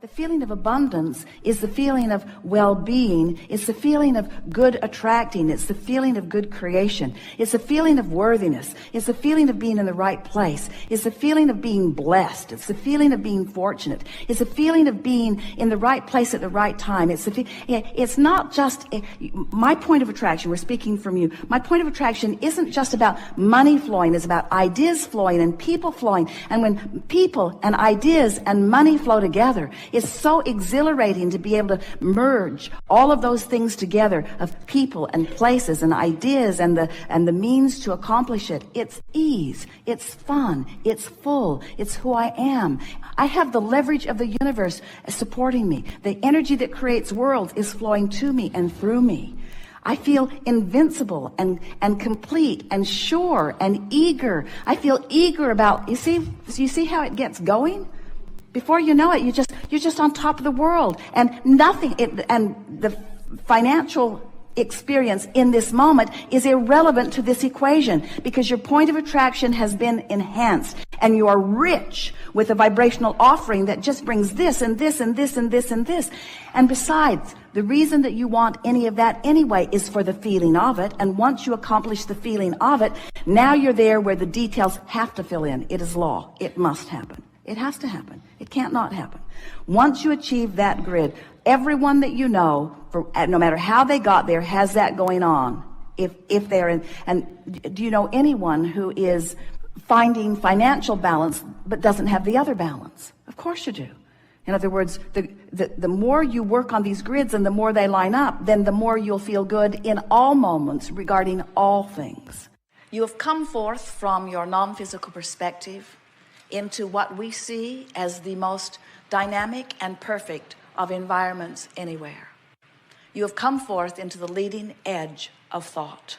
The feeling of abundance is the feeling of well-being. It's the feeling of good attracting. It's the feeling of good creation. It's the feeling of worthiness. It's the feeling of being in the right place. It's the feeling of being blessed. It's the feeling of being fortunate. It's the feeling of being in the right place at the right time. It's not just my point of attraction. We're speaking from you. My point of attraction isn't just about money flowing. It's about ideas flowing and people flowing. And when people and ideas and money flow together, it's so exhilarating to be able to merge all of those things together, of people and places and ideas and the means to accomplish it. It's ease. It's fun. It's full. It's who I am. I have the leverage of the universe supporting me. The energy that creates worlds is flowing to me and through me. I feel invincible and complete and sure and eager. I feel eager about, you see how it gets going? Before you know it, you're just on top of the world, and and the financial experience in this moment is irrelevant to this equation, because your point of attraction has been enhanced and you are rich with a vibrational offering that just brings this and this and this and this and this. And besides, the reason that you want any of that anyway is for the feeling of it. And once you accomplish the feeling of it, now you're there where the details have to fill in. It is law. It must happen. It has to happen. It can't not happen. Once you achieve that grid, everyone that you know, no matter how they got there, has that going on. If they're in, and do you know anyone who is finding financial balance but doesn't have the other balance? Of course you do. In other words, the more you work on these grids and the more they line up, then the more you'll feel good in all moments regarding all things. You have come forth from your non-physical perspective into what we see as the most dynamic and perfect of environments anywhere. You have come forth into the leading edge of thought.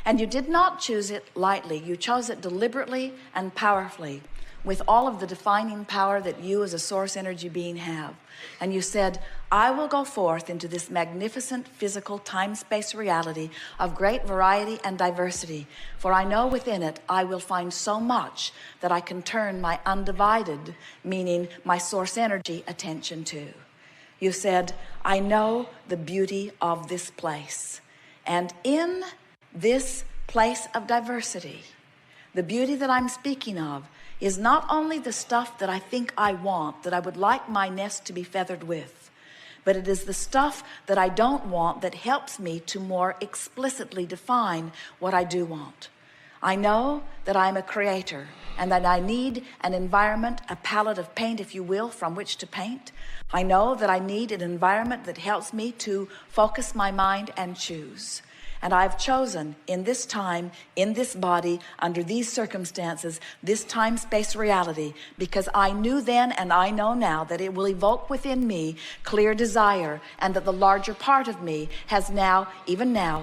And you did not choose it lightly. You chose it deliberately and powerfully, with all of the defining power that you as a source energy being have. And you said, I will go forth into this magnificent physical time-space reality of great variety and diversity, for I know within it I will find so much that I can turn my undivided, meaning my source energy, attention to. You said, I know the beauty of this place. And in this place of diversity, the beauty that I'm speaking of is not only the stuff that I think I want, that I would like my nest to be feathered with, but it is the stuff that I don't want that helps me to more explicitly define what I do want. I know that I'm a creator and that I need an environment, a palette of paint, if you will, from which to paint. I know that I need an environment that helps me to focus my mind and choose. And I've chosen in this time, in this body, under these circumstances, this time-space reality, because I knew then and I know now that it will evoke within me clear desire, and that the larger part of me has now, even now,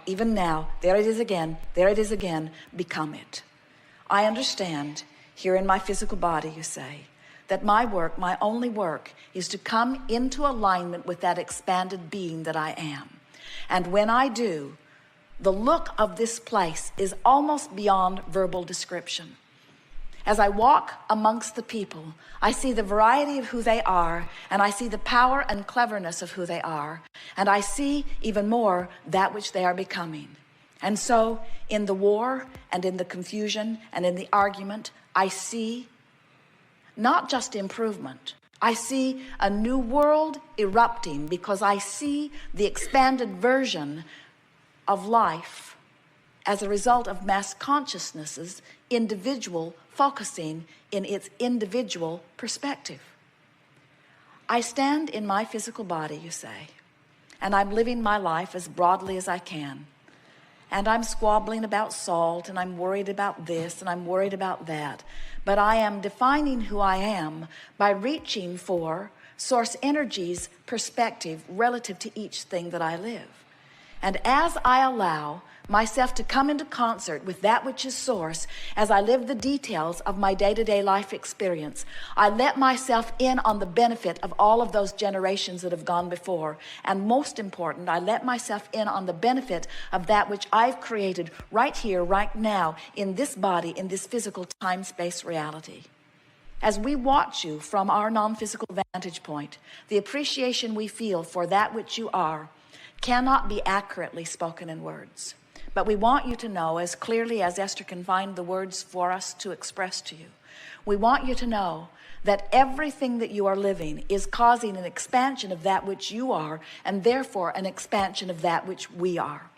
there it is again, become it. I understand here in my physical body, you say, that my work, my only work, is to come into alignment with that expanded being that I am. And when I do, the look of this place is almost beyond verbal description. As I walk amongst the people, I see the variety of who they are, and I see the power and cleverness of who they are, and I see even more that which they are becoming. And so in the war and in the confusion and in the argument, I see not just improvement. I see a new world erupting, because I see the expanded version of life as a result of mass consciousness's individual focusing in its individual perspective. I stand in my physical body, you say, and I'm living my life as broadly as I can. And I'm squabbling about salt, and I'm worried about this, and I'm worried about that. But I am defining who I am by reaching for source energy's perspective relative to each thing that I live. And as I allow myself to come into concert with that which is source, as I live the details of my day-to-day life experience, I let myself in on the benefit of all of those generations that have gone before. And most important, I let myself in on the benefit of that which I've created right here, right now, in this body, in this physical time-space reality. As we watch you from our non-physical vantage point, the appreciation we feel for that which you are cannot be accurately spoken in words. But we want you to know, as clearly as Esther can find the words for us to express to you, we want you to know that everything that you are living is causing an expansion of that which you are, and therefore an expansion of that which we are.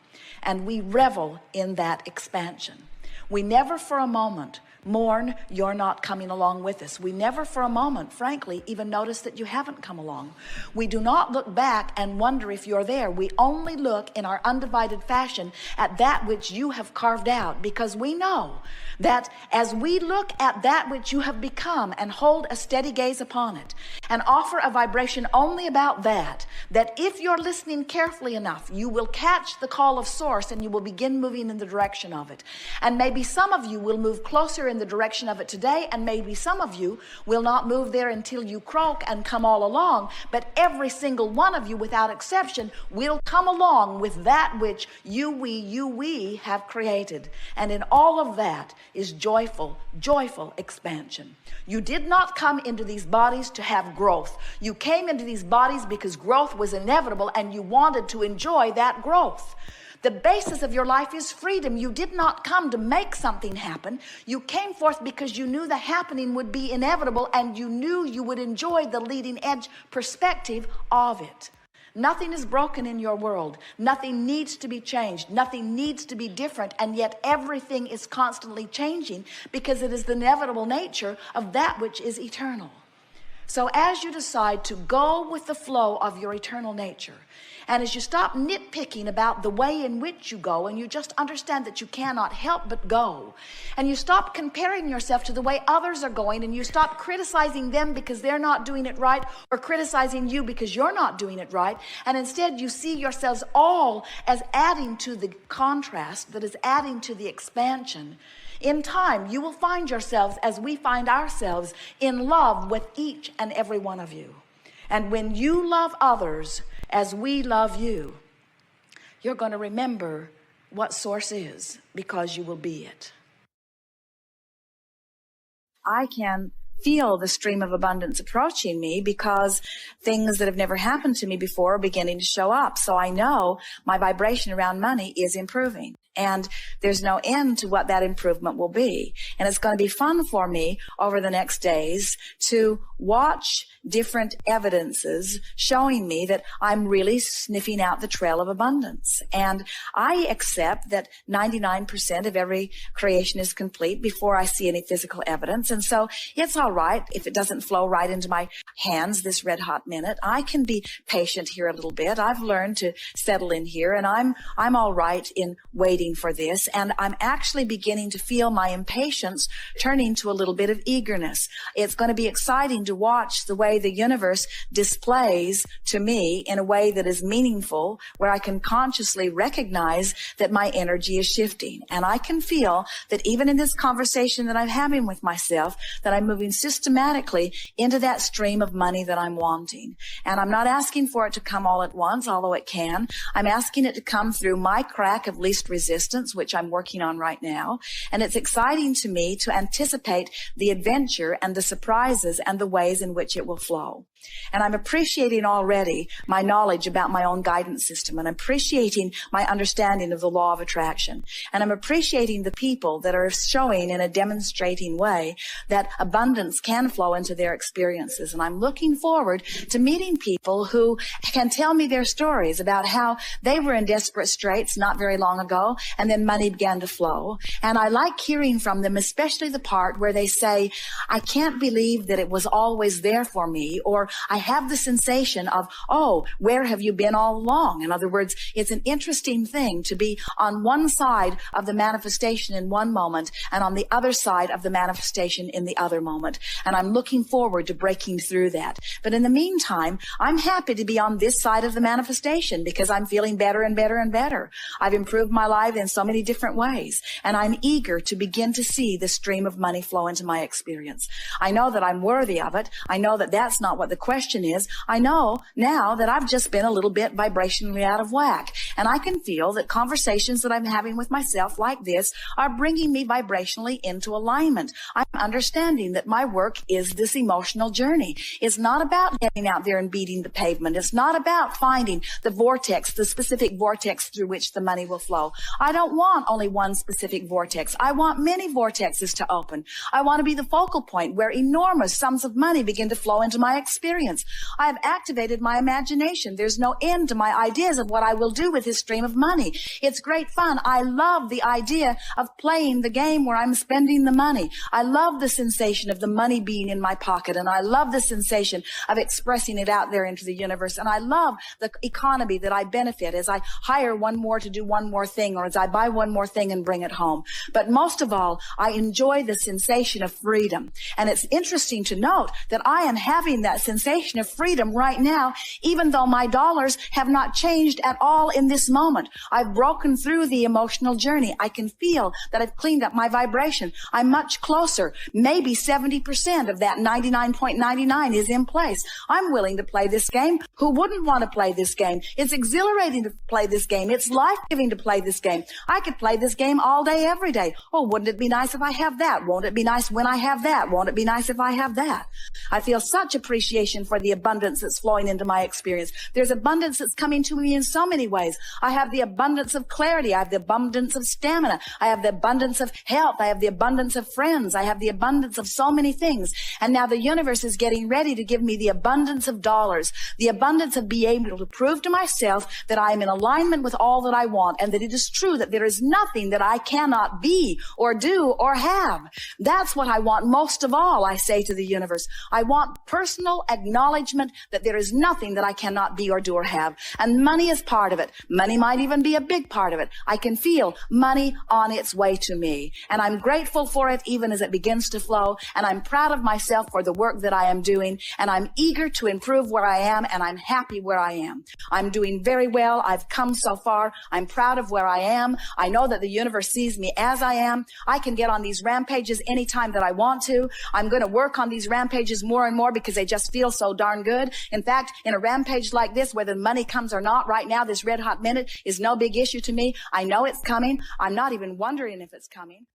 And we revel in that expansion. We never for a moment mourn you're not coming along with us. We never for a moment, frankly, even notice that you haven't come along. We do not look back and wonder if you're there. We only look in our undivided fashion at that which you have carved out, because we know that as we look at that which you have become and hold a steady gaze upon it and offer a vibration only about that if you're listening carefully enough, you will catch the call of source and you will begin moving in the direction of it. And maybe some of you will move closer in the direction of it today, and maybe some of you will not move there until you croak and come all along, but every single one of you without exception will come along with that which we have created. And in all of that is joyful expansion. You did not come into these bodies to have growth. You came into these bodies because growth was inevitable and you wanted to enjoy that growth. The basis of your life is freedom. You did not come to make something happen. You came forth because you knew the happening would be inevitable and you knew you would enjoy the leading edge perspective of it. Nothing is broken in your world. Nothing needs to be changed. Nothing needs to be different. And yet everything is constantly changing because it is the inevitable nature of that which is eternal. So as you decide to go with the flow of your eternal nature, and as you stop nitpicking about the way in which you go, and you just understand that you cannot help but go, and you stop comparing yourself to the way others are going, and you stop criticizing them because they're not doing it right, or criticizing you because you're not doing it right, and instead you see yourselves all as adding to the contrast that is adding to the expansion, in time you will find yourselves, as we find ourselves, in love with each and every one of you. And when you love others as we love you, you're going to remember what source is, because you will be it. I can feel the stream of abundance approaching me because things that have never happened to me before are beginning to show up. So I know my vibration around money is improving. And there's no end to what that improvement will be. And it's going to be fun for me over the next days to watch different evidences showing me that I'm really sniffing out the trail of abundance. And I accept that 99% of every creation is complete before I see any physical evidence. And so it's all right if it doesn't flow right into my hands this red hot minute. I can be patient here a little bit. I've learned to settle in here, and I'm all right in waiting for this. And I'm actually beginning to feel my impatience turning to a little bit of eagerness. It's going to be exciting to watch the way the universe displays to me in a way that is meaningful, where I can consciously recognize that my energy is shifting. And I can feel that even in this conversation that I'm having with myself, that I'm moving systematically into that stream of money that I'm wanting. And I'm not asking for it to come all at once, although it can. I'm asking it to come through my crack of least resistance, which I'm working on right now. And it's exciting to me to anticipate the adventure and the surprises and the ways in which it will flow. And I'm appreciating already my knowledge about my own guidance system, and I'm appreciating my understanding of the law of attraction. And I'm appreciating the people that are showing in a demonstrating way that abundance can flow into their experiences. And I'm looking forward to meeting people who can tell me their stories about how they were in desperate straits not very long ago, and then money began to flow. And I like hearing from them, especially the part where they say, I can't believe that it was always there for me, or I have the sensation of, oh, where have you been all along? In other words, it's an interesting thing to be on one side of the manifestation in one moment and on the other side of the manifestation in the other moment. And I'm looking forward to breaking through that. But in the meantime, I'm happy to be on this side of the manifestation because I'm feeling better and better and better. I've improved my life in so many different ways, and I'm eager to begin to see the stream of money flow into my experience. I know that I'm worthy of it. I know that that's not what the question is. I know now that I've just been a little bit vibrationally out of whack, and I can feel that conversations that I'm having with myself like this are bringing me vibrationally into alignment. I'm understanding that my work is this emotional journey. It's not about getting out there and beating the pavement. It's not about finding the vortex, the specific vortex through which the money will flow. I don't want only one specific vortex. I want many vortexes to open. I want to be the focal point where enormous sums of money begin to flow into my experience. I have activated my imagination. There's no end to my ideas of what I will do with this stream of money. It's great fun. I love the idea of playing the game where I'm spending the money. I love the sensation of the money being in my pocket, and I love the sensation of expressing it out there into the universe. And I love the economy that I benefit as I hire one more to do one more thing, or as I buy one more thing and bring it home. But most of all, I enjoy the sensation of freedom. And it's interesting to note that I am having that sensation of freedom right now, even though my dollars have not changed at all in this moment. I've broken through the emotional journey. I can feel that I've cleaned up my vibration. I'm much closer. Maybe 70% of that 99.99 is in place. I'm willing to play this game. Who wouldn't want to play this game? It's exhilarating to play this game. It's life-giving to play this game. I could play this game all day, every day. Oh, wouldn't it be nice if I have that? Won't it be nice when I have that? Won't it be nice if I have that? I feel such appreciation for the abundance that's flowing into my experience. There's abundance that's coming to me in so many ways. I have the abundance of clarity. I have the abundance of stamina. I have the abundance of health. I have the abundance of friends. I have the abundance of so many things. And now the universe is getting ready to give me the abundance of dollars, the abundance of being able to prove to myself that I am in alignment with all that I want, and that it is true that there is nothing that I cannot be or do or have. That's what I want most of all, I say to the universe. I want personal acknowledgement that there is nothing that I cannot be or do or have. And money is part of it. Money might even be a big part of it. I can feel money on its way to me. And I'm grateful for it even as it begins to flow. And I'm proud of myself for the work that I am doing. And I'm eager to improve where I am. And I'm happy where I am. I'm doing very well. I've come so far. I'm proud of where I am. I know that the universe sees me as I am. I can get on these rampages anytime that I want to. I'm going to work on these rampages more and more because they just feel so darn good. In fact, in a rampage like this, whether money comes or not right now, this red hot minute is no big issue to me. I know it's coming. I'm not even wondering if it's coming.